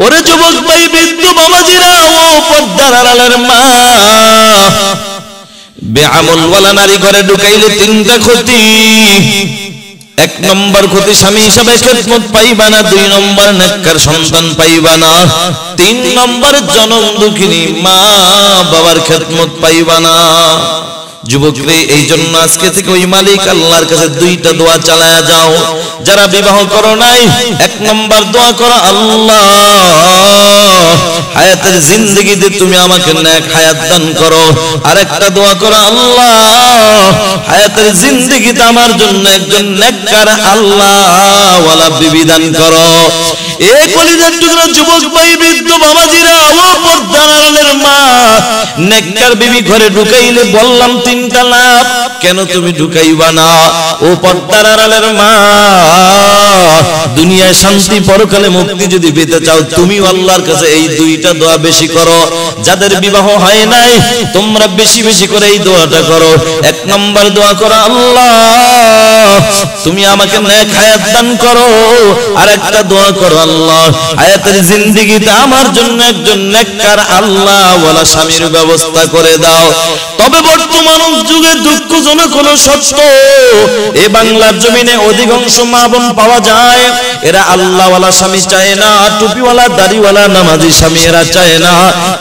ওরে যুবক ভাই, বৃদ্ধ বাবাজিরা, ও পর্দার আড়ালের মা, বেআমল ওয়ালা নারী ঘরে ঢুকাইলে তিনটা ক্ষতি। এক নম্বর ক্ষতি, স্বামী হিসাবে খেদমত পাইবা না। দুই নম্বর, নেককার সন্তান পাইবা না। তিন নম্বর, জনম দুঃখিনী মা বাবার খেদমত পাইবা না। যুবকরে, এই জন্য আজকে থেকে ওই মালিক আল্লাহর কাছে দুইটা দোয়া চালায়া যাও। যারা বিবাহ করো নাই, এক নম্বর দোয়া করো, আল্লাহ হায়াতের জিন্দেগিতে তুমি আমাকে নেক হায়াত দান করো। আর একটা দোয়া করো, আল্লাহ হায়াতের জিন্দেগিতে আমার জন্য একজন নেককার আল্লাহ ওয়ালা বিবি দান করো। এই কলিজার টুকরা যুবক ভাই, বৃদ্ধ বাবাজিরা, ও পর্দার আড়ালের মা, নেককার বিবি ঘরে ঢুকাইলে বললাম তিনটা লাভ। কেন তুমি ঢুকাইবা না? ও পর্দার আড়ালের মা, দুনিয়ায় শান্তি, পরকালে মুক্তি যদি পেতে চাও, তুমি আল্লাহর কাছে এই দুইটা দোয়া বেশি করো। যাদের বিবাহ হয় নাই, তোমরা বেশি বেশি করে এই দোয়াটা করো। এক নম্বর দোয়া করো, আল্লাহ তুমি আমাকে নেক হায়াত দান করো। আর একটা দোয়া করো, আল্লাহ হায়াতের জিন্দেগিতে আমার জন্য একজন নেককার আল্লাহ ওয়ালা স্বামীর ব্যবস্থা করে দাও। তবে বর্তমান যুগে দুঃখজনক হলো সত্য, এই বাংলার জমিনে অধিকাংশ মা বোন পাওয়া যায়, এরা আল্লাহওয়ালা স্বামী চায় না, টুপিওয়ালা দাড়িওয়ালা নামাজি স্বামী এরা চায় না।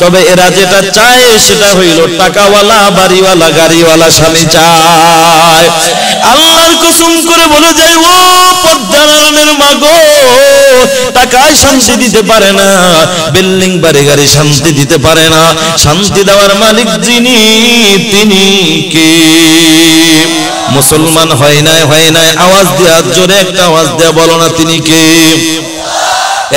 তবে এরা যেটা চায় সেটা হইল টাকাওয়ালা বাড়িওয়ালা গাড়িওয়ালা স্বামী চায়। আল্লাহর কসম করে বলে যায়, ও পর্দার আড়ালের মা গো, টাকায় শান্তি দিতে পারে না, বিল্ডিং বাড়ি গাড়ি শান্তি দিতে পারে না। শান্তি দেওয়ার মালিক যিনি, তিনি কে? মুসলমান হয় নাই, হয় নাই, আওয়াজ দিয়া, জোরে একটা আওয়াজ দিয়া বলো না, তিনি কে?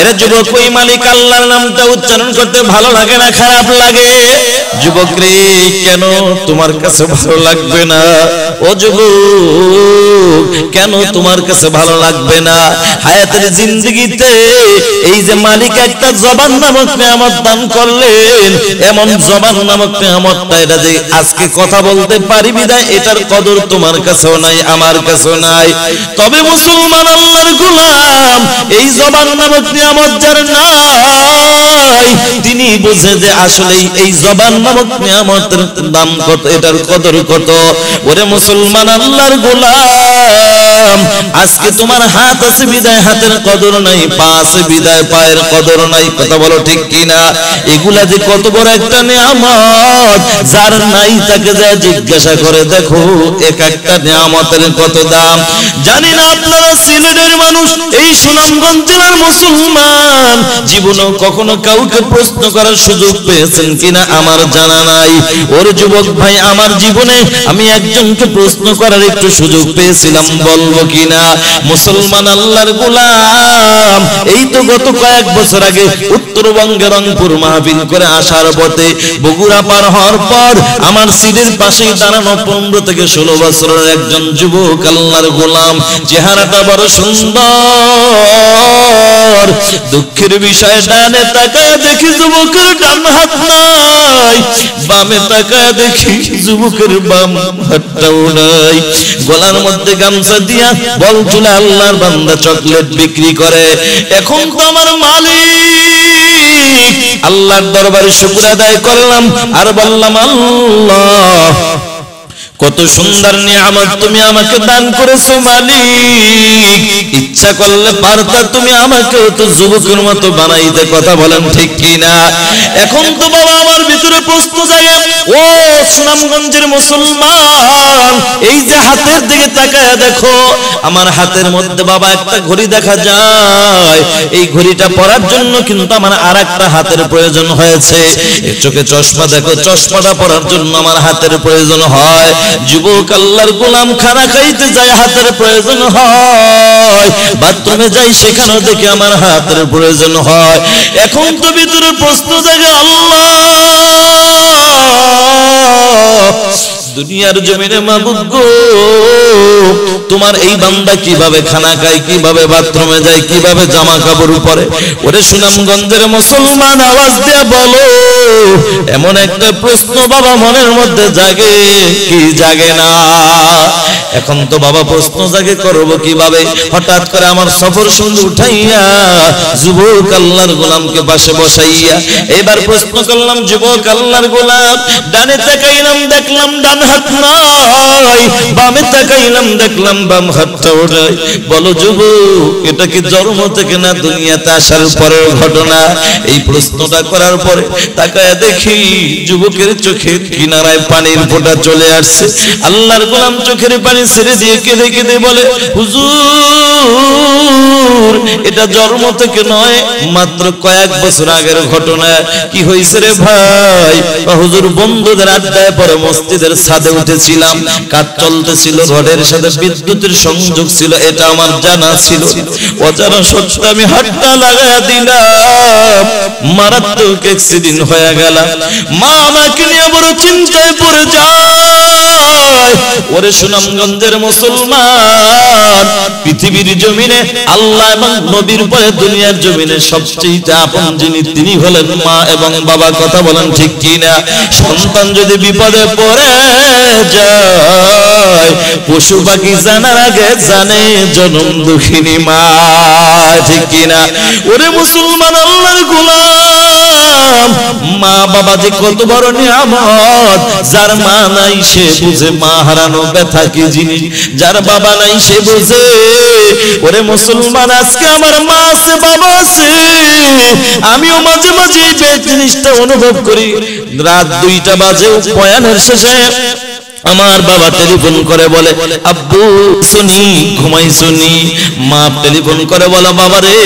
এরা যুবক, ওই মালিক আল্লাহর নামটা উচ্চারণ করতে ভালো লাগে না খারাপ লাগে? যুবক রে, কেন তোমার কাছে ভালো লাগবে না? ও যুবক, কেন তোমার কাছে ভালো লাগবে না? হায়াতের জিন্দেগিতে এই যে মালিক একটা জবান নামক নিয়ামত দান করলেন, এমন জবান নামক নিয়ামতটা, এটা যে আজকে কথা বলতে পারি বিদায় এটার কদর তোমার কাছেও নাই, আমার কাছেও নাই। তবে মুসলমান আল্লাহর গোলাম, এই জবান নামক নিয়ামত যার নাই, তিনি বুঝে যে আসলে এই জবান নামক নিয়ামতের দাম কত, এটার কদর কত। ওরে মুসলমান আল্লাহর গোলাম, আজকে তোমার হাত আছে বিদায় হাতের কদর নাই, পা আছে বিদায় পায়ের কদর নাই। কথা বলো ঠিক কিনা? এগুলা যে কত বড় একটা নিয়ামত, যার নাই তাকে যা জিজ্ঞাসা করে দেখো, এক একটা নিয়ামতের কত দাম। জানি না আপনারা সিলেটের মানুষ, এই সুনামগঞ্জ জেলার মুসলমান, জীবনেও কখনো কাউকে প্রশ্ন করার সুযোগ পেয়েছেন কিনা আমার জানা নাই। ওর যুবক ভাই, আমার জীবনে আমি একজনকে প্রশ্ন করার একটু সুযোগ পেয়েছিলাম, বলবো কিনা? মুসলমান আল্লাহর গোলাম, এই তো গত কয়েক বছর আগে উত্তরবঙ্গের রংপুর মাহফিল করে আসার পথে বগুড়া পার হওয়ার পর আমার সিটের পাশেই দাঁড়ানো 15 থেকে 16 বছরের একজন যুবক আল্লাহর গোলাম, চেহারাটা বড় সুন্দর। দুঃখের বিষয়, ডানে তাকায় দেখি যুবকের ডান হাত নাই, বামে তাকায় দেখি যুবকের বাম হাতটাও নাই। গলার মধ্যে গামছা দিয়া বল তুলে আল্লাহর বান্দা চকলেট বিক্রি করে। এখন তো আমার মালিক আল্লাহর দরবারে শুকর আদায় করলাম আর বললাম, আল্লাহ কত সুন্দর নিয়ামত তুমি আমাকে দান করেছো মালিক, ইচ্ছা করলে পারতা তুমি আমাকে তো যুবকের মতো বানাইতে। কথা বলেন ঠিক কিনা? এখন তো বাবা আমার ভিতরে প্রশ্ন জাগে, ও সুনামগঞ্জের মুসলমান, এই যে হাতের দিকে তাকায় দেখো, আমার হাতের মধ্যে বাবা একটা ঘড়ি দেখা যায়, এই ঘড়িটা পরার জন্য কিন্তু আমার আর একটা হাতের প্রয়োজন হয়েছে। চোখে চশমা দেখো, চশমাটা পরার জন্য আমার হাতের প্রয়োজন হয়। যুবক আল্লাহর গোলাম, খানা খাইতে যায় হাতের প্রয়োজন হয়, বাথরুমে যাই সেখানেও দেখে আমার হাতের প্রয়োজন হয়। এখন তো ভিতরে প্রশ্ন জাগে, আল্লাহ দুনিয়ার জমিনে মাবুদ গো, তোমার এই বান্দা কিভাবে খানা খায়, কিভাবে বাথরুমে যায়, কিভাবে জামা কাপড় পরে। ওরে সুনামগঞ্জের মুসলমান, আওয়াজ দিয়ে বলো, এমন একটা প্রশ্ন বাবা মনের মধ্যে জাগে কি জাগে না? এখন তো বাবা প্রশ্ন জাগে, করব কিভাবে? হঠাৎ করে আমার সফর সঙ্গে উঠাইয়া যুবক আল্লাহর গোলামকে পাশে বসাইয়া এবার প্রশ্ন করলাম, যুবক আল্লাহর গোলাম, ডানে তাকাইলাম দেখলাম ডান হাত নাই, বামে তাকাইলাম দেখলাম বাম হাতটাও নাই। বলো যুবক, এটা কি জন্ম থেকে না দুনিয়াতে আসার পরের ঘটনা? এই প্রশ্নটা করার পরে তাকায় দেখি যুবকের চোখের কিনারায় পানির ফোঁটা চলে আসছে। আল্লাহর গোলাম চোখের পানি ছেড়ে দিয়ে কেঁদে কেঁদে বলে, হুজুর, এটা জন্ম থেকে নয়, মাত্র কয়েক বছর আগের ঘটনা। কি হয়েছে রে ভাই? হুজুর, বন্ধুদের আড্ডায় পরে মসজিদের ছাদে উঠেছিলাম, কাজ চলতেছিল, রডের সাথে বিদ্যুতের সংযোগ ছিল, এটা আমার জানা ছিল। অজানা সত্ত্বে আমি হাতটা লাগায়া দিলাম, মারাত্মক অ্যাক্সিডেন্ট হয়ে গেল। মা আমাকে নিয়ে বড় চিন্তায় পড়ে যায়। ওরে সুনামগঞ্জের মুসলমান, পৃথিবীর জমিনে আল্লাহ এবং নবীর পরে দুনিয়ার জমিনে সবচেয়ে আপন যিনি, তিনি হলেন মা এবং বাবা। কথা বলেন ঠিক কিনা? সন্তান যদি বিপদে পড়ে যায়, পশু পাখি জানার আগে জানে জনম দুঃখিনী মা, ঠিক কিনা? ওরে মুসলমান, আল্লাহর গোলাম, মা বাবা যে কত বড় নিয়ামত। যার মা নাই সে বুঝে মা হারানো ব্যথা কি জিনিস, যার বাবা নাই সে বুঝে। ওরে মুসলমান, আজকে আমার মা আছে, বাবা আছে, আমিও মাঝে মাঝে এই জিনিসটা অনুভব করি। রাত 2টা বাজে বয়ানের শেষে আমার বাবা টেলিফোন করে বলে, আব্বু শুনি, ঘুমাই শুনি। মা টেলিফোন করে বলে, বাবা রে,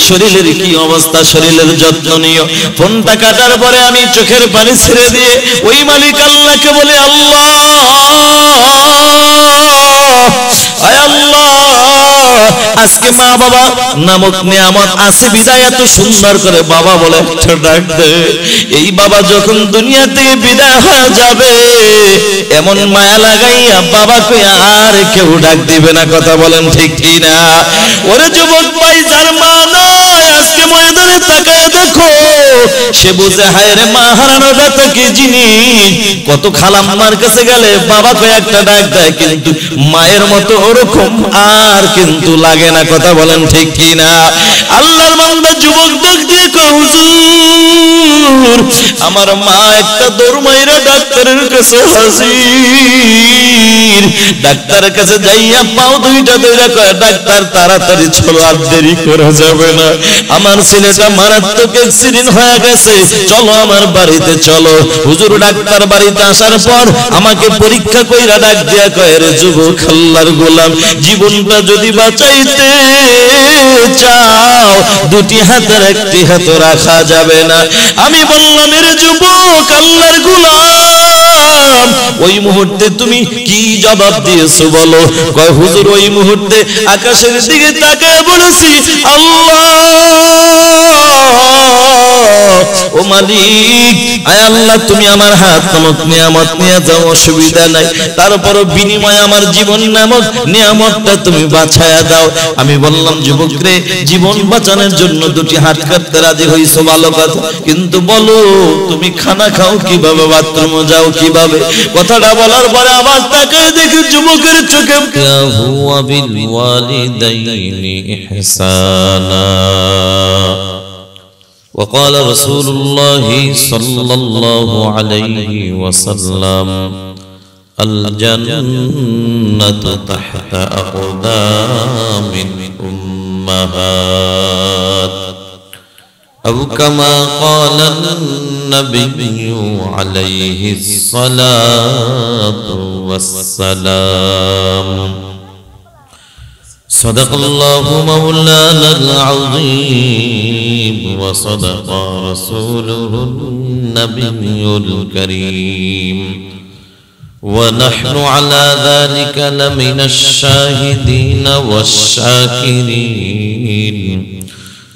শরীরের কি অবস্থা, শরীরের যত্ন নিও। ফোনটা কাটার পরে আমি চোখের পানি ছেড়ে দিয়ে ওই মালিক আল্লাহকে বলে, আল্লাহ, আয় আল্লাহ, আজকে মা বাবা নামক নিয়ামত আছে বিদায় এত সুন্দর করে বাবা বলে একটা ডাক দে। এই বাবা যখন দুনিয়া থেকে বিদায় হয়ে যাবে, এমন মায়া লাগাইয়া বাবাকে আর কেউ ডাক দিবে না। কথা বলেন ঠিক কিনা? ওরে যুবক ভাই, যার মা নাই আজকে ময়দানে তাকায় দেখো, সে বুঝে হায় রে, মা হারানো ব্যথা কি জিনিস। কত খালাম্মার কাছে গেলে বাবাকে একটা ডাক দেয়, কিন্তু মায়ের মতো ওরকম আর কিন্তু লাগে না। কথা বলেন ঠিক কিনা? আল্লাহর বান্দা যুবক ডাক দিয়ে কয়, হুজুর, আমার মা একটা দৌড় মাইরা ডাক্তারের কাছে হাজির। ডাক্তারের কাছে যাইয়া পাও 2টা ধরে কয়, ডাক্তার তাড়াতাড়ি চলো, আর দেরি করা যাবে না, আমার ছেলেটা মারাত্মক অ্যাক্সিডেন্ট হয়ে গেছে, চলো আমার বাড়িতে চলো। হুজুর ডাক্তার বাড়িতে আসার পর আমাকে পরীক্ষা কইরা ডাক দিয়া কয়, রে যুবক আল্লাহর গোলাম, জীবনটা যদি বাঁচাইতে চাও 2টি হাতের 1টি হাত রাখা যাবে না। আমি বললাম, রে যুবক আল্লাহর গোলাম, ওই মুহূর্তে তুমি কি জবাব দিয়েছো বলো? কয়, হুজুর, ওই মুহূর্তে আকাশের দিকে তাকায় বলেছি, আল্লাহ, ও মালিক, আয় আল্লাহ, তুমি আমার হাত নামক নিয়ামত নিয়ে যাও, অসুবিধা নাই, তারপরও বিনিময়ে আমার জীবন নামক নিয়ামতটা তুমি বাঁচায়া দাও। আমি বললাম, যুবক রে, জীবন বাঁচানোর জন্য 2টি হাত কাটতে রাজি হইছো, ভালো কথা, কিন্তু বলো তুমি খানা খাও কিভাবে, বাথরুমে যাও কিভাবে? কথাটা বলার পরে আবার তাকায় দেখি যুবকের চোখে, হুয়া বিল ওয়ালিদাইনি ইহসানা। وقال رسول الله صلى الله عليه وسلم الجنة تحت أقدام الأمهات أو كما قال النبي عليه الصلاة والسلام صدق الله مولانا العظيم وصدق رسوله النبي الكريم ونحن على ذلك لمن الشاهدين والشاكرين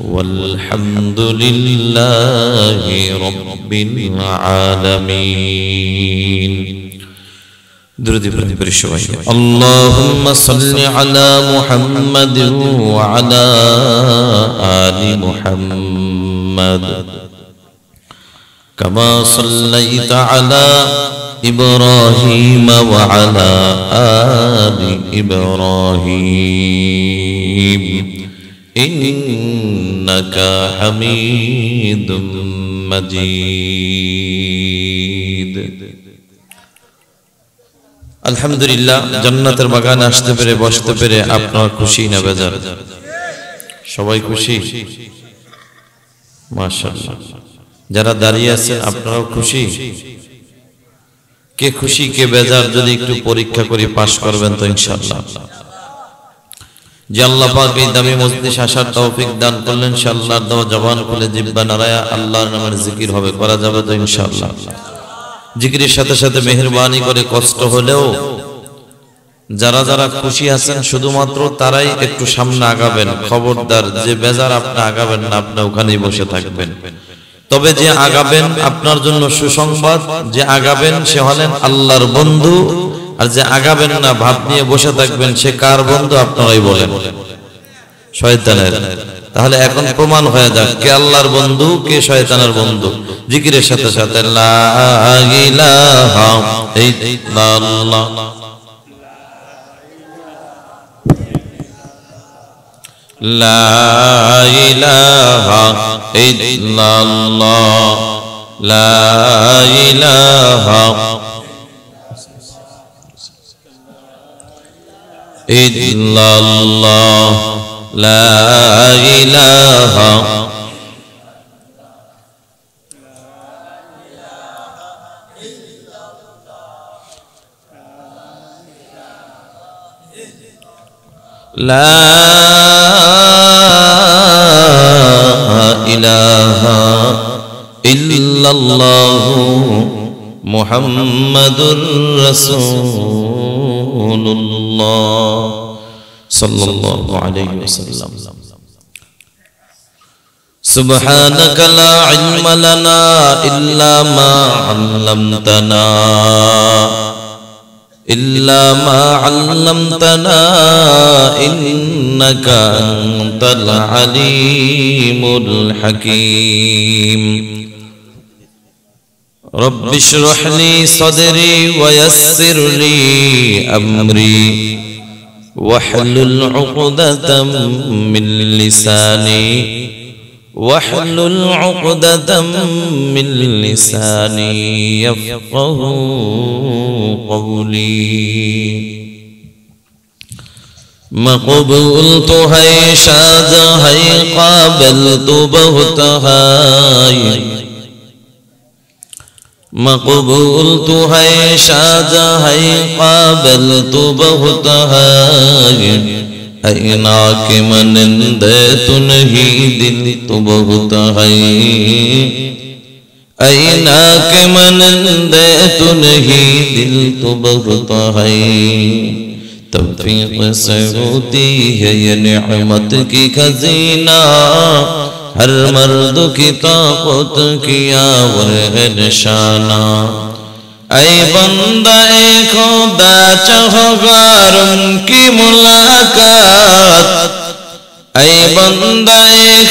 والحمد لله رب العالمين درود ابراهيم برشوي اللهم صل على محمد وعلى آل محمد كما صليت على إبراهيم وعلى آل إبراهيم إنك حميد مجيد আলহামদুলিল্লাহ জান্নাতের বাগানে আসতে পেরে বসতে পেরে আপনারা খুশি না বেজার? সবাই খুশি? মাশাআল্লাহ। যারা দাঁড়িয়ে আছেন আপনারাও খুশি? কে খুশি কে বেজার যদি একটু পরীক্ষা করে পাশ করবেন তো ইনশাআল্লাহ। যে আল্লাহ পাক এই দামি মজলিস আসার তৌফিক দান করলেন, ইনশাআল্লাহ দাও জবান খুলে জিহ্বা নাড়ায়া আল্লাহর নামের জিকির হবে, করা যাবে তো ইনশাআল্লাহ। জিকিরের সাথে সাথে মেহেরবানি করে কষ্ট হলেও যারা যারা খুশি আছেন শুধুমাত্র তারাই একটু সামনে আগাবেন। খবরদার যে বেজার আপনি আগাবেন না, আপনি ওখানেই বসে থাকবেন। তবে যে আগাবেন আপনার জন্য সুসংবাদ, যে আগাবেন সে হলেন আল্লাহর বন্ধু, আর যে আগাবেন না ভাব নিয়ে বসে থাকবেন সে কার বন্ধু আপনারাই বলেন? শয়তানের। তাহলে এখন প্রমাণ হয়ে যাক কে আল্লাহর বন্ধু কে শয়তানের বন্ধু। জিকিরের সাথে সাথে লা ইলাহা ইল্লাল্লাহ লা ইলাহা ইল্লাল্লাহ লা ইলাহা ইল্লাল্লাহ লা ইলাহা লা ইলাহা ইল্লাল্লাহ মুহাম্মাদুর রাসূলুল্লাহ সাল্লাল্লাহু আলাইহি ওয়াসাল্লাম। সুবহানাকা লা ইলমা লানা ইল্লা মা 'আল্লামতানা إلا ما علمتنا إنك أنت العليم الحكيم رب اشرح لي صدري ويسر لي أمري واحلل عقدة من لساني واحلل عقدة من لساني يفقه قولي مقبولت ہے شاد ہے قابلت بہت ہے مقبولت ہے شاد ہے قابلت بہت ہے اینا کے منند تو نہیں دل تو بہت ہے اینا کے منند تو نہیں دل تو بہت ہے توفیق سے ہوتی ہے یہ نعمت کی خزینہ ہر مرد کی طاقت کیا ور ہے نشانہ اے بندہ خدا چاہوار ان کی ملاقات اے بندہ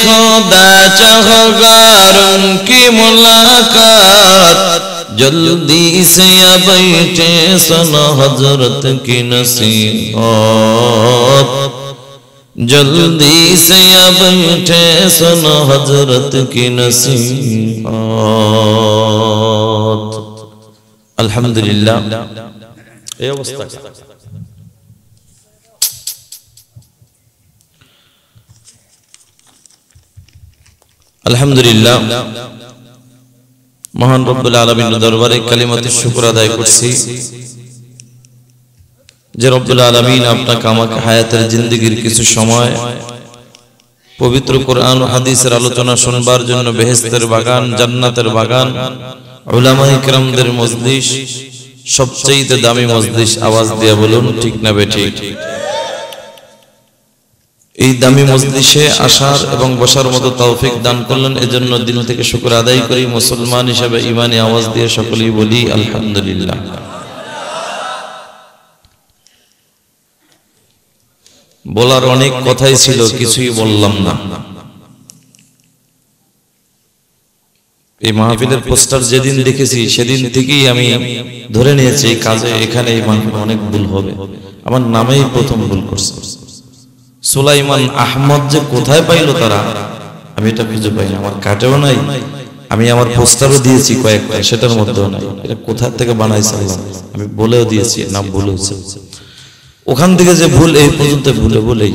خدا چاہوار ان کی ملاقات جلدی سے یا بیٹھے سنا حضرت کی نصیحت جلدی سے یا بیٹھے سنا حضرت کی نصیحت আলহামদুলিল্লাহ এই অবস্থা আলহামদুলিল্লাহ মহান রব্বুল আলামিনের দরবারে কালিমাতুশ শুকর আদায় করছি যে রব্বুল আলামিন আপনাকে আমাকে হায়াতের জিন্দেগীর কিছু সময় পবিত্র কোরআন ও হাদিসের আলোচনা শুনবার জন্য বেহেশতের বাগান জান্নাতের বাগান উলামায়ে কেরামদের মজলিস সবচেয়ে দামি মজলিস আওয়াজ দিয়ে বলুন ঠিক না বেঠিক এই দামি মজলিসে আসার এবং বসার মতো তৌফিক দান করলেন এজন্য দিল থেকে শুকর আদায় করি মুসলমান হিসেবে ঈমানি আওয়াজ দিয়ে সকলেই বলি আলহামদুলিল্লাহ বলার অনেক কথাই ছিল, কিছুই বললাম না। এই মাহফিলের পোস্টার যেদিন দেখেছি সেদিন থেকেই আমি ধরে নিয়েছি এই কাজে এখানে এই মাহফিলে অনেক ভুল হবে। আমার নামেই প্রথম ভুল করছে। সুলাইমান আহমদ যে কোথায় পাইলো তারা, আমি এটা খুঁজে পাই না। আমার কাটেও নাই, আমি আমার পোস্টারও দিয়েছি কয়েকটা, সেটার মধ্যেও নাই। এটা কোথা থেকে বানাইছে আমি বলেও দিয়েছি, নাম ভুল হয়েছে। ওখান থেকে যে ভুল, এই পর্যন্ত বলেই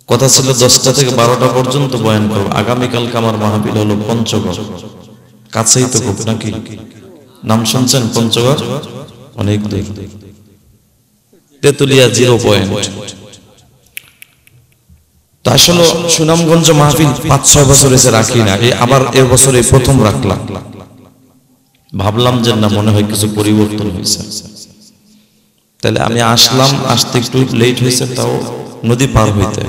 কথা ছিল 10টা থেকে 12টা পর্যন্ত বয়ান করব। আগামীকালকে আমার মাহফিল হলো পঞ্চগড়, কাছেই তো খুব নাকি? নাম শুনছেন পঞ্চগড়? অনেক দূর, তেতুলিয়া 0 পয়েন্ট। তা আসলে সুনামগঞ্জ মাহফিল 5-6 বছর এসে রাখি না, আবার এ বছর এই প্রথম রাখলাম। ভাবলাম যে না, মনে হয় কিছু পরিবর্তন হয়েছে, তাহলে আমি আসলাম। আসতে একটু লেট হয়েছে, তাও নদী পার হইতে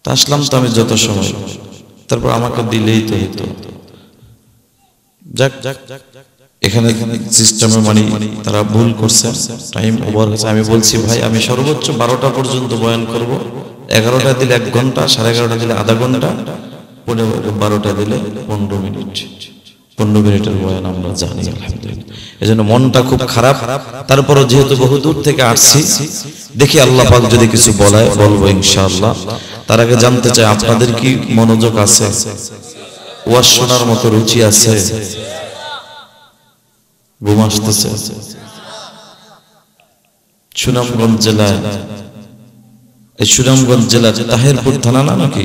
আসলাম তো আমি যত সময়, তারপর আমাকে দিলেই তো হইতো। যাক, এখানে সিস্টেমে মানে তারা ভুল করছে, টাইম ওভার হয়েছে। আমি বলছি ভাই আমি সর্বোচ্চ 12টা পর্যন্ত বয়ান করব। 11টা দিলে 1 ঘন্টা, 11:30 দিলে আধা ঘন্টা, 12টা দিলে 15 মিনিট। 15 মিনিটের বয়ান আমরা জানি আলহামদুলিল্লাহ। এজন্য মনটা খুব খারাপ, তারপরও যেহেতু বহু দূর থেকে আসছি, দেখি আল্লাহ পাক যদি কিছু বলায় বলবো ইনশাআল্লাহ। তার আগে জানতে চাই আপনাদের কি মনোযোগ আছে? ওয়াজ শোনার মতো রুচি আছে? ঘুম আসতেছে? সুনামগঞ্জ জেলায়, এই সুনামগঞ্জ জেলার তাহিরপুর থানা না নাকি?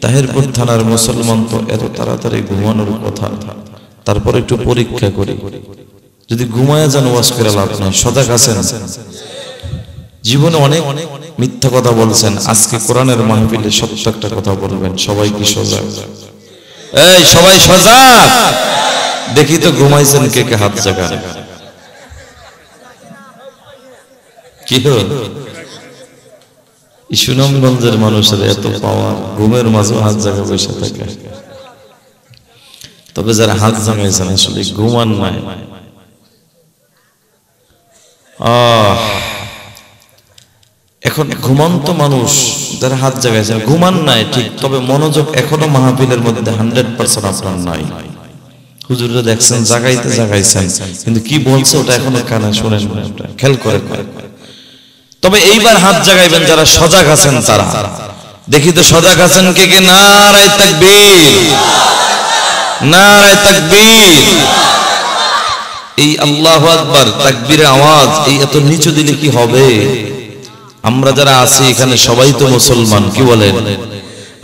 তাহিরপুর থানার মুসলমান তো এত তাড়াতাড়ি ঘুমানোর কথা। তারপর একটু পরীক্ষা করি, যদি ঘুমায় যান ওয়াজ করে লাভ নাই। সজাগ আছেন? জীবনে অনেক মিথ্যা কথা বলছেন, আজকে কোরআনের মাহফিলে সত্য একটা কথা বলবেন। সবাই কি সজাগ? এই সবাই সজাগ? দেখি তো ঘুমাইছেন কে কে, হাত জাগান। কি হল সুনামগঞ্জের মানুষের এত পাওয়ার, ঘুমের মাঝে হাত জাগা বসে থাকে। তবে যারা হাত জাগাইছেন আসলে ঘুমান নাই। এখন ঘুমন্ত মানুষ যারা হাত জাগাইছেন ঘুমান নাই ঠিক, তবে মনোযোগ এখনো মাহফিলের মধ্যে 100% আপনার নাই। হুজুররা দেখছেন জাগাইছেন, কিন্তু কি বলছে ওটা এখনো কানে শুনেন, খেয়াল করে। তবে এইবার হাত জাগাইবেন যারা সজাগ আছেন তারা। দেখি তো সজাগ আছেন কে কে? নারায়ে তাকবীর, নারায়ে তাকবীর। এই আল্লাহু আকবার তাকবীরের আওয়াজ এই এত নিচু দিলে কি হবে? আমরা যারা আছি এখানে সবাই তো মুসলমান, কি বলেন?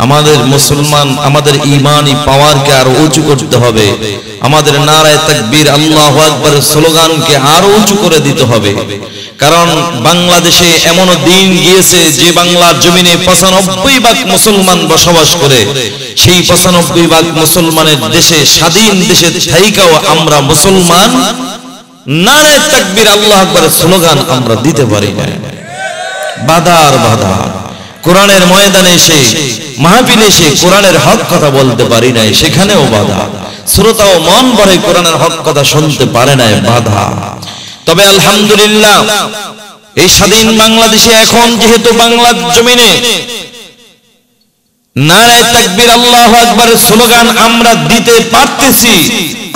আমাদের মুসলমান, আমাদের ঈমানি পাওয়ারকে আরো উঁচু করতে হবে। আমাদের নারায়ে তাকবীর আল্লাহু আকবারের স্লোগানকে আরো উঁচু করে দিতে হবে। কারণ বাংলাদেশে এমন দিন গিয়েছে যে বাংলার জমিনে 95% মুসলমান বসবাস করে। সেই 95% মুসলমানের দেশে, স্বাধীন দেশে থাইকাও আমরা মুসলমান নারায়ে তাকবীর আল্লাহু আকবারের স্লোগান আমরা দিতে পারি না। বাধার বাধা, কোরআনের ময়দানে এসে, মাহফিলে এসে কোরআনের হক কথা বলতে পারি নাই, সেখানেও বাধা। শ্রোতাও মন ভরে কোরআনের হক কথা শুনতে পারে নাই, বাধা। তবে আলহামদুলিল্লাহ এই স্বাধীন বাংলাদেশে এখন যেহেতু বাংলার জমিনে নারায়ে তাকবীর আল্লাহু আকবারের স্লোগান আমরা দিতে পারতেছি,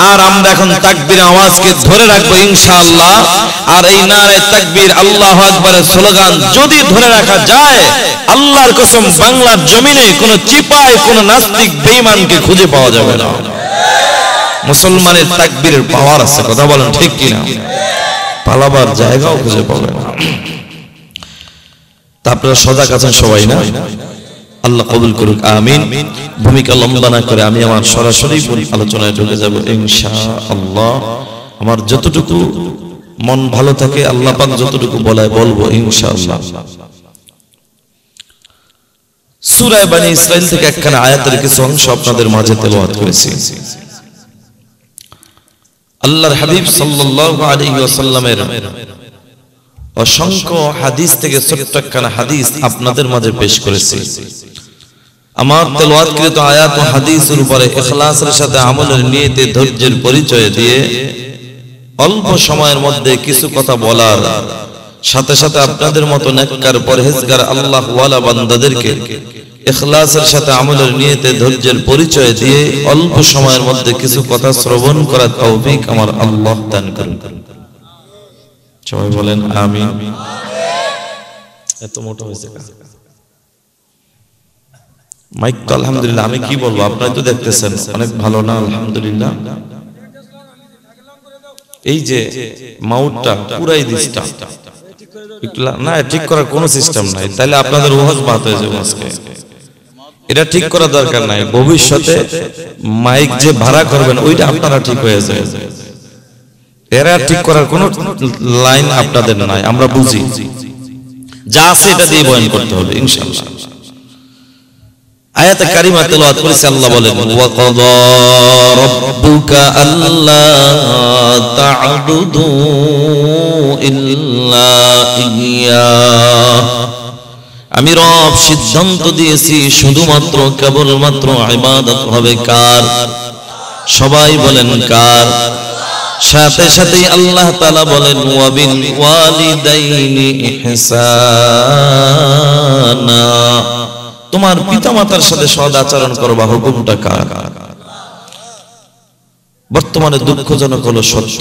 আর আমরা এখন তাকবীরের আওয়াজকে ধরে রাখবো ইনশাআল্লাহ। আর এই নারায়ে তাকবীর আল্লাহু আকবারের স্লোগান যদি ধরে রাখা যায়, আল্লাহর কসম বাংলার জমিনে কোনো চিপায় কোনো নাস্তিক বেঈমানকে খুঁজে পাওয়া যাবে না। মুসলমানের তাকবীরের পাওয়ার আছে, কথা বলেন ঠিক কিনা? পালাবার জায়গাও খুঁজে পাবে না। তা আপনারা সজাগ আছেন সবাই না? আল্লাহ কবুল করুক, আমিন। ভূমিকা লম্বা না করে আমি আমার সরাসরি আলোচনায় ঢুকে যাব ইনশাআল্লাহ। আমার যতটুকু মন ভালো থাকে আল্লাহ পাক যতটুকু বলায় বলবো ইনশাআল্লাহ। সূরা বনী ইসরাইল থেকে একখানা আয়াতের কিছু অংশ আপনাদের মাঝে তেলাওয়াত করেছি। আল্লাহর হাবিব সাল্লাল্লাহু আলাইহি ওয়াসাল্লামের অসংখ্য হাদিস থেকে ছোট্ট একখানা হাদিস আপনাদের মাঝে পেশ করেছি। আমার তেলাওয়াতকৃত আয়াত ও হাদিসের উপরে ইখলাসের সাথে আমলের নিয়তে ধৈর্যের পরিচয় দিয়ে অল্প সময়ের মধ্যে কিছু কথা বলার সাথে সাথে আপনাদের মতো নেককার পরহেজগার আল্লাহ ওয়ালা বান্দাদেরকে ইখলাসের সাথে আমলের নিয়তে ধৈর্যের পরিচয় দিয়ে অল্প সময়ের মধ্যে কিছু কথা শ্রবণ করার তৌফিক আমার আল্লাহ দান করুন। সবাই বলেন আমিন। এত মোটা হয়েছে মাইক তো আলহামদুলিল্লাহ, আমি কি বলবো, আপনারা তো দেখতেছেন অনেক ভালো না আলহামদুলিল্লাহ। এই যে মাউটটা পুরাই দিসটা না, ঠিক করার কোনো সিস্টেম নাই, তাহলে আপনাদের ওয়াজ বাত হয়ে যাবে আজকে। এটা ঠিক করা দরকার নাই, ভবিষ্যতে মাইক যে ভাড়া করবেন ওইটা আপনারা ঠিক হয়ে যাবে। এরা ঠিক করার কোনো লাইন আপনাদের নাই, আমরা বুঝি, যা আছে এটা দিয়ে বয়ান করতে হবে ইনশাআল্লাহ। আয়াতে কারিমা তেলাওয়াত করেছে, আল্লাহ বলেন ওয়া ক্বাদা রাব্বুকা আল্লা তা'বুদু ইল্লা ইয়্যা, আমি রব সিদ্ধান্ত দিয়েছি শুধুমাত্র কেবলমাত্র ইবাদত হবে কার? সবাই বলেন কার? সাথে সাথে আল্লাহ তাআলা বলেন ওয়া বিল ওয়ালিদাইনি ইহসানা, তোমার পিতামাতার সাথে সৎ আচরণ করবা, হুকুমটা কার? বর্তমানে দুঃখজনক হলো সত্য,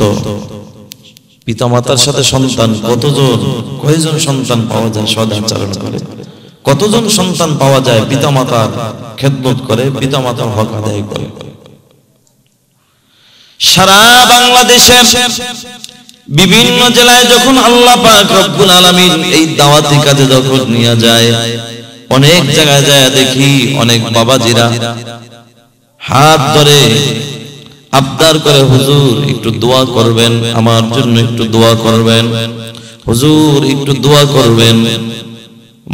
পিতামাতার সাথে সন্তান কয়জন সন্তান পাওয়া যায় সৎ আচরণ করে? কতজন সন্তান পাওয়া যায় পিতামাতার খেদমত করে, পিতামাতার হক আদায় করে? সারা বাংলাদেশের বিভিন্ন জেলায় যখন আল্লাহ পাক রব্বুল আলামিন এই দাওয়াতি কাজে যখন নিয়ে যায়, অনেক জায়গায় যায় দেখি অনেক বাবাজিরা হাত ধরে আবদার করে, হুজুর একটু দোয়া করবেন, আমার জন্য একটু দোয়া করবেন, হুজুর একটু দোয়া করবেন।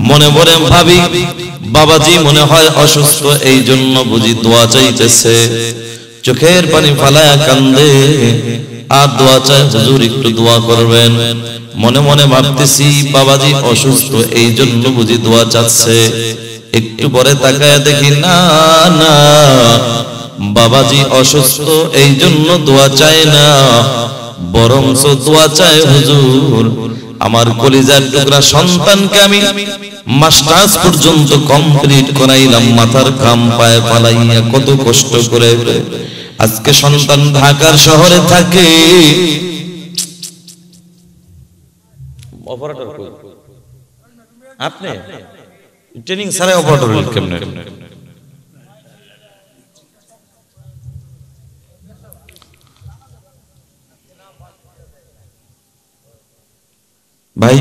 মনে মনে ভাবি বাবাজি মনে হয় অসুস্থ, এই জন্য বুঝি দোয়া চাইতেছে, চোখের পানি ফালায়া কান্দে আর দোয়া চায়, হুজুর একটু দোয়া করবেন। মনে মনে ভাবতেছি বাবাজি অসুস্থ, এই জন্য বুঝি দোয়া চাচ্ছে। একটু পরে তাকায় দেখি না না, বাবাজি অসুস্থ এই জন্য দোয়া চায় না, বরঞ্চ দোয়া চায় হুজুর আমার কলিজার টুকরা সন্তানকে আমি মাস্টার্স পর্যন্ত কমপ্লিট করাইলাম, মাথার ঘাম পায়ে ফালাইয়া কত কষ্ট করে, আজকে সন্তান ঢাকার শহরে থাকে। অপারেটর কই? আপনি ট্রেনিং ছাড়া অপারেটর কেমনে? ভাই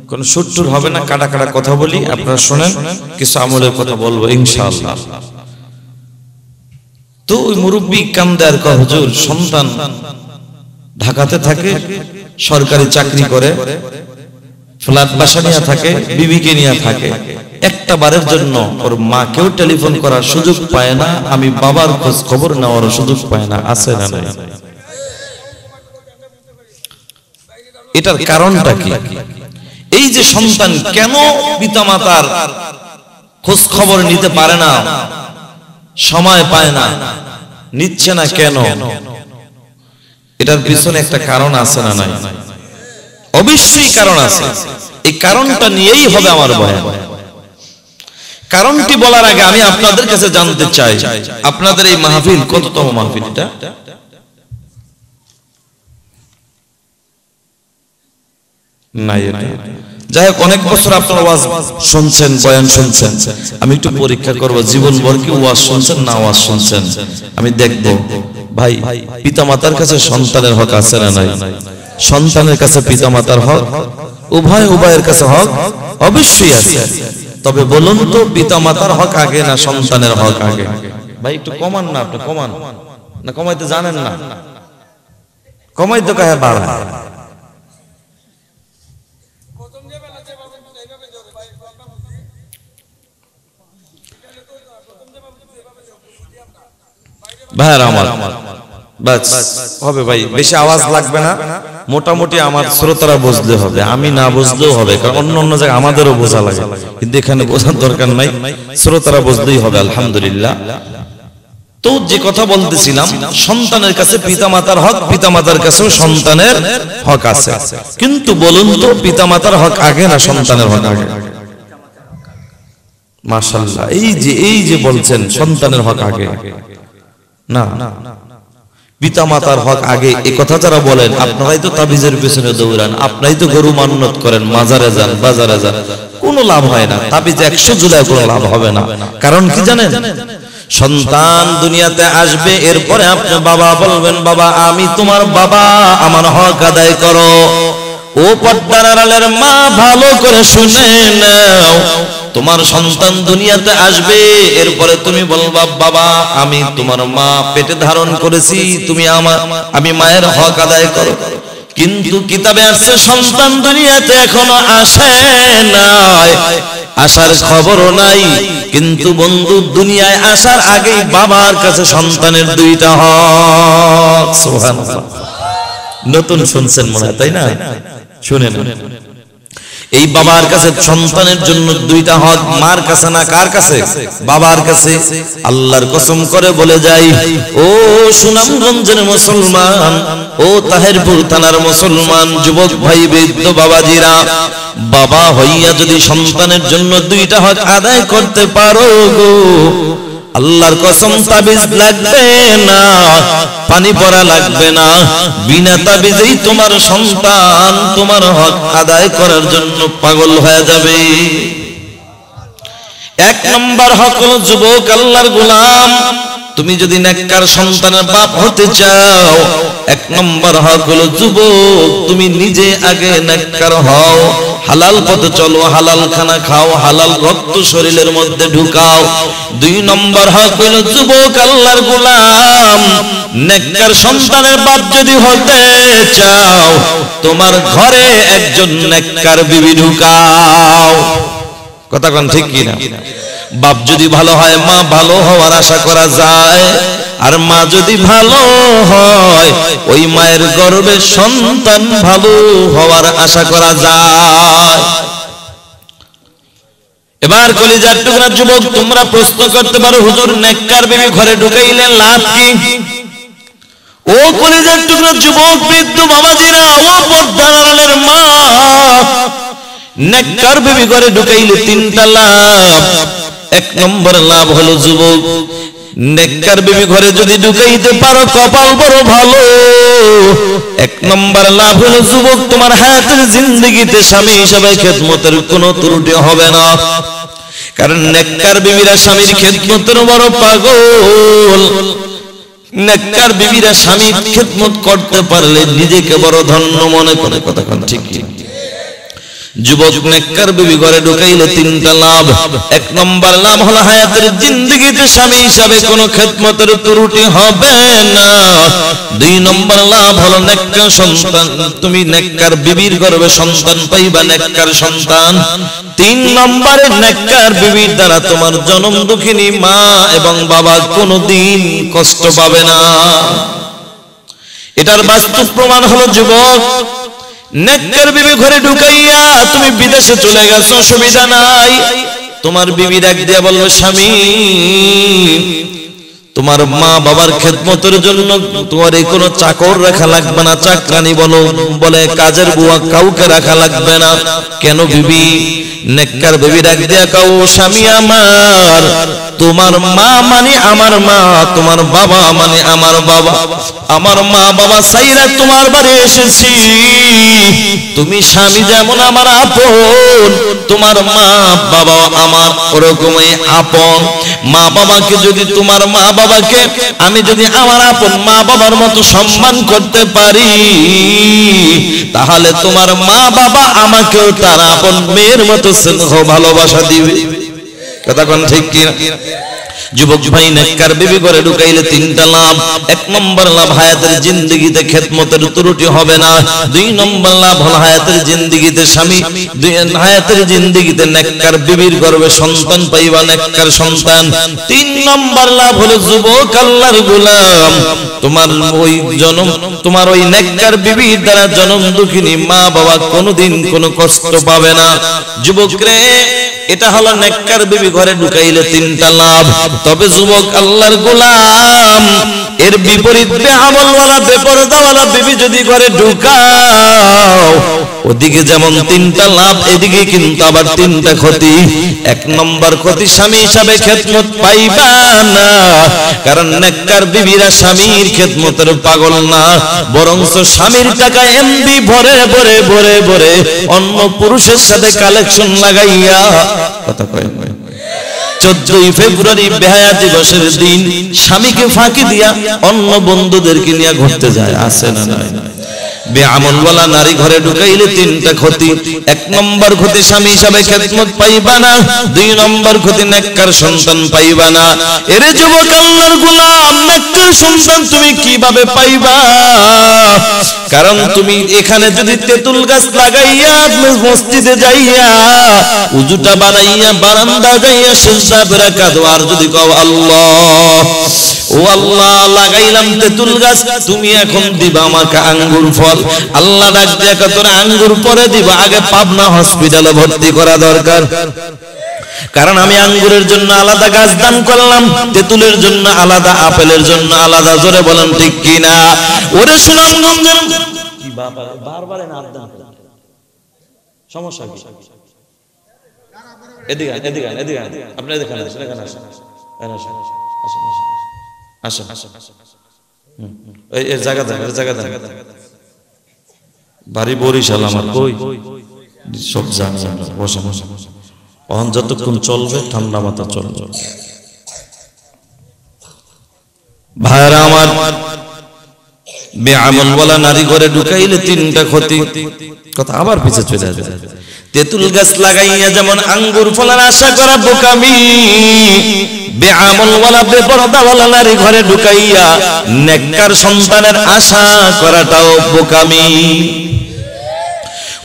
কোন সুট্টুর হবে না, কাটা কাটা কথা বলি, আপনারা শুনেন, কিছু আমলের কথা বলবো ইনশাআল্লাহ। তো ওই মুরব্বী কান্দার কয়, হুজুর সন্তান ঢাকাতে থাকে, সরকারি চাকরি করে, ফ্ল্যাট বাসা নিয়ে থাকে, বিবিকে নিয়ে থাকে, একটা বারের জন্য ওর মাকেও টেলিফোন করার সুযোগ পায় না, আমি বাবার খোঁজ খবর নেওয়ার সুযোগ পায় না। আছে না নাই? এটার কারণটা কি? এই যে সন্তান কেন পিতামাতার খোঁজ খবর নিতে পারে না, সময় পায় না, নিচ্ছে না কেন? এটার পিছনে একটা কারণ আছে না নাই? অবশ্যই কারণ আছে। এই কারণটা নিয়েই হবে আমার বয়ান। কারণটি বলার আগে আমি আপনাদের কাছে জানতে চাই, আপনাদের এই মাহফিল কততম মাহফিল? এটা নাই, যাই হোক অনেক বছর আপনারা ওয়াজ শুনছেন, বয়ান শুনছেন, আমি একটু পরীক্ষা করবো জীবনভর কি ওয়াজ শুনছেন না ওয়াজ শুনছেন, আমি দেখবো। ভাই পিতামাতার কাছে সন্তানের হক আছে না নাই? সন্তানের কাছে পিতামাতার হক, উভয়ের কাছে হক অবশ্যই আছে। তবে বলুন তো পিতামাতার হক আগে না সন্তানের হক আগে? ভাই একটু কমান না, আপনি কমান না, কমাইতে জানেন না, কমাইতে কাহে বাড়ায়? ভাইরা আমার বাস হবে ভাই, বেশি আওয়াজ লাগবে না, মোটামুটি আমার শ্রোতারা বুঝলে হবে, আমি না বুঝলেও হবে, কারণ অন্য অন্য জায়গায় আমাদেরও বোঝা লাগে, কিন্তু এখানে বোঝার দরকার নাই, শ্রোতারা বুঝলেই হবে আলহামদুলিল্লাহ। তো যে কথা বলতেছিলাম, সন্তানের কাছে পিতামাতার হক, পিতামাতার কাছেও সন্তানের হক আছে। কিন্তু বলুন তো, পিতামাতার হক আগে না সন্তানের হক আগে? মাশাআল্লাহ, এই যে বলছেন সন্তানের হক আগে, না পিতামাতার হক আগে, এই কথা যারা বলেন আপনারাই তো তাবিজের পেছনে দৌড়ান, আপনারাই তো গরু মান্নত করেন, মাজারে যান, বাজারে যান, কোনো লাভ হয় না। তাবিজ 100 জুলাই কোনো লাভ হবে না। কারণ কি জানেন? সন্তান দুনিয়াতে আসবে, এরপরে আপনি বাবা বলবেন, বাবা আমি তোমার বাবা, আমার হক আদায় করো। ও পর্দার আড়ালের মা, ভালো করে শুনে নাও, তোমার সন্তান দুনিয়াতে আসবে, এরপরে তুমি বলবা, বাবা আমি তোমার মা, পেটে ধারণ করেছি, তুমি আমি মায়ের হক আদায় করো। কিন্তু কিতাবে আছে সন্তান দুনিয়াতে এখনো আসে নাই, আসার খবরও নাই। কিন্তু বন্ধু, দুনিয়ায় আসার আগেই বাবার কাছে সন্তানের 2টা হক। সুবহানাল্লাহ, নতুন শুনছেন মনে হয়, তাই না? শুনেন, এই বাবার কাছে সন্তানের জন্য 2টা হক, মার কাছে না, কার কাছে? বাবার কাছে। আল্লাহর কসম করে বলে যাই, ও সুনামগঞ্জের মুসলমান, ও তাহেরপুর থানার মুসলমান যুবক ভাই, বৃদ্ধ বাবাজিরা, বাবা হইয়া যদি সন্তানের জন্য 2টা হক আদায় করতে পারো গো, আল্লাহর কসম তাবিজ লাগবে না, পানি পড়া লাগবে না, বিনা তাবিজেই তোমার সন্তান তোমার হক আদায় করার জন্য পাগল হয়ে যাবে। 1 নম্বর হক হলো, যুবক আল্লাহর গোলাম, তুমি যদি নেককার সন্তানের বাপ হতে চাও, 1 নম্বর হক হলো, যুবক তুমি নিজে আগে নেককার হও, হালাল পথে চলো, হালাল খানা খাও, হালাল রক্ত শরীরের মধ্যে ঢুকাও। 2 নম্বর হক হলো, যুবক আল্লাহর গোলাম, নেককার সন্তানের বাপ যদি হতে চাও, তোমার ঘরে একজন নেককার বিবি ঢুকাও। কথা কোন ঠিক কি না? বাপ যদি ভালো হয়, মা ভালো হওয়ার আশা করা যায়। আর মা যদি ভালো হয়, ওই মায়ের গর্ভে সন্তান ভালো হওয়ার আশা করা যায়। এবার কলিজার টুকরা যুবক, তোমরা প্রশ্ন করতে পারো, হুজুর নেককার বিবি ঘরে ঢুকাইলে লাভ কি? ও কলিজার টুকরা যুবক, বৃদ্ধ বাবাজিরা, ও পর্দার আড়ালের মা, নেককার বিবি ঘরে ঢুকাইলে 3টা লাভ। 1 নম্বর লাভ হলো, যুবক নেককার বিবি ঘরে যদি ঢুকাইতে পারো, কপাল বড় ভালো। 1 নম্বর লাভ হলো, যুবক তোমার হায়াতের জিন্দেগিতে স্বামী হিসেবে খেদমতের কোনো ত্রুটি হবে না। কারণ নেককার বিবিরা স্বামীর খেদমতের বড় পাগল। নেককার বিবিরা স্বামীর খেদমত করতে পারলে নিজেকে বড় ধন্য মনে করে। কথা ঠিক কি? যুবক নেককার বিবি ঘরে ঢুকাইলে 3টা লাভ। 1 নম্বর লাভ হলো, হায়াতের জিন্দেগিতে স্বামী হিসাবে কোনো খেদমতের ত্রুটি হবে না। 2 নম্বর লাভ হলো, নেককার সন্তান, তুমি নেককার বিবির গর্ভে সন্তান পাইবা, নেককার সন্তান। 3 নম্বরে নেককার বিবির দ্বারা তোমার জনম দুঃখিনী মা এবং বাবা কোনোদিন কষ্ট পাবে না। এটার বাস্তব প্রমাণ হলো, যুবক নেককার বিবি ঘরে ঢুকাইয়া তুমি বিদেশে চলে গেছো, অসুবিধা নাই। তোমার বিবি ডাক দিয়া বলবে, স্বামী তোমার মা বাবার খেদমতের জন্য তোমার এই কোনো চাকর রাখা লাগবে না, চাকরানি বলে কাজের বুয়া কাউকে রাখা লাগবে না। কেন বিবি? নেককার বিবি ডাক দিয়া কাউ, স্বামী আমার, তোমার মা মানে আমার মা, তোমার বাবা মানে আমার বাবা। আমার মা বাবা সাইরা তোমার বাড়ি এসেছি, তুমি স্বামী যেমন আমার আপন, তোমার মা বাবা আমার ওরকমই আপন। মা বাবাকে যদি তোমার মা বাবাকে আমি যদি আমার আপন মা বাবার মতো সম্মান করতে পারি, তাহলে তোমার মা বাবা আমাকেও তার আপন মেয়ের মতো স্নেহ ভালোবাসা দিবে। কথা কোন ঠিক কি? যুবক ভাই, নেককার বিবি ঘরে ঢুকাইলে 3টা লাভ। 1 নম্বর লাভ, হায়াতের জিন্দেগিতে খেদমতের ত্রুটি হবে না। 2 নম্বর লাভ হলো, হায়াতের জিন্দেগিতে স্বামী, হায়াতের জিন্দেগিতে নেককার বিবির গর্ভে সন্তান পাইবা, নেককার সন্তান। 3 নম্বর লাভ হলো, যুবক আল্লাহর গোলাম, তোমার ওই নেককার বিবির দ্বারা জনম দুঃখিনী মা বাবা কোনোদিন কোনো কষ্ট পাবে না। যুবক রে, এটা হলো নেককার বিবি ঘরে ঢুকাইলে তিনটা লাভ। তবে যুবক আল্লাহর গোলাম, এর বিপরীত বেআমলওয়ালা বেপরদাওয়ালা বিবি যদি ঘরে ঢুকাও, ওদিকে যেমন তিনটা লাভ, এদিকে কিন্তু আবার তিনটা ক্ষতি। এক নম্বর ক্ষতি, স্বামী হিসাবে খেদমত পাইবা না, কারণ নেককার বিবিরা স্বামীর খেদমতের পাগল না, বরঞ্চ স্বামীর টাকা এমবি ভরে ভরে ভরে ভরে অন্য পুরুষের সাথে কালেকশন লাগাইয়া, কথা কয় 14ই ফেব্রুয়ারি বেহায়া দিবসের দিন স্বামীকে ফাঁকি দিয়া অন্য বন্ধুদেরকে নিয়ে ঘুরতে যায়, আছে না নাই? বেআমলওয়ালা নারী ঘরে ঢুকাইলে তিনটা ক্ষতি। এক নম্বর ক্ষতি, স্বামী হিসাবে খেদমত পাইবা না। দুই নম্বর ক্ষতি, নেককার সন্তান পাইবা না। এরে যুবক আল্লাহর গোলাম, নেককার সন্তান তুমি কিভাবে পাইবা? কারণ তুমি এখানে যদি তেঁতুল গাছ লাগাইয়া মসজিদে যাইয়া উজুটা বানাইয়া বারান্দা যাইয়া সিজদা করে কাঁদো, আর যদি কও আল্লাহ, ও আল্লাহ লাগাইলাম তেঁতুল গাছ, তুমি এখন দিবা আমাকে আঙ্গুর ফল, আল্লাহ ডাক দিয়ে তোরা আঙ্গুর পরে দিবা, আগে পাবনা হসপিটালে ভর্তি করা দরকার। কারণ আমি আঙ্গুরের জন্য আলাদা গাছ দান করলাম, তেঁতুলের জন্য আলাদা, আপেলের জন্য আলাদা। জোরে বলেন ঠিক কিনা? ওরে সুনামগঞ্জের কি বাবা বারবার না দান করে, সমস্যা কি? এদিকে এদিকে এদিকে আপনি এখানে আসেন, এখানে আসেন, আসেন আসেন আসেন। এই জায়গা দেন, জায়গা দেন। বাড়ি বরিশাল আমার, কই সব জানি। বসে বসে অহন যতক্ষণ চলবে ঠান্ডা মাথা চলবে। ভাইরা আমার, বেআমলওয়ালা নারী ঘরে ঢুকাইলে তিনটা ক্ষতি। কথা আবার পিছে চলে যাবে। তেঁতুল গাছ লাগাইয়া যেমন আঙ্গুর ফলের আশা করা বোকামি, বেআমলওয়ালা বেপরদাওয়ালা নারী ঘরে ঢুকাইয়া নেককার সন্তানের আশা করাটাও বোকামি।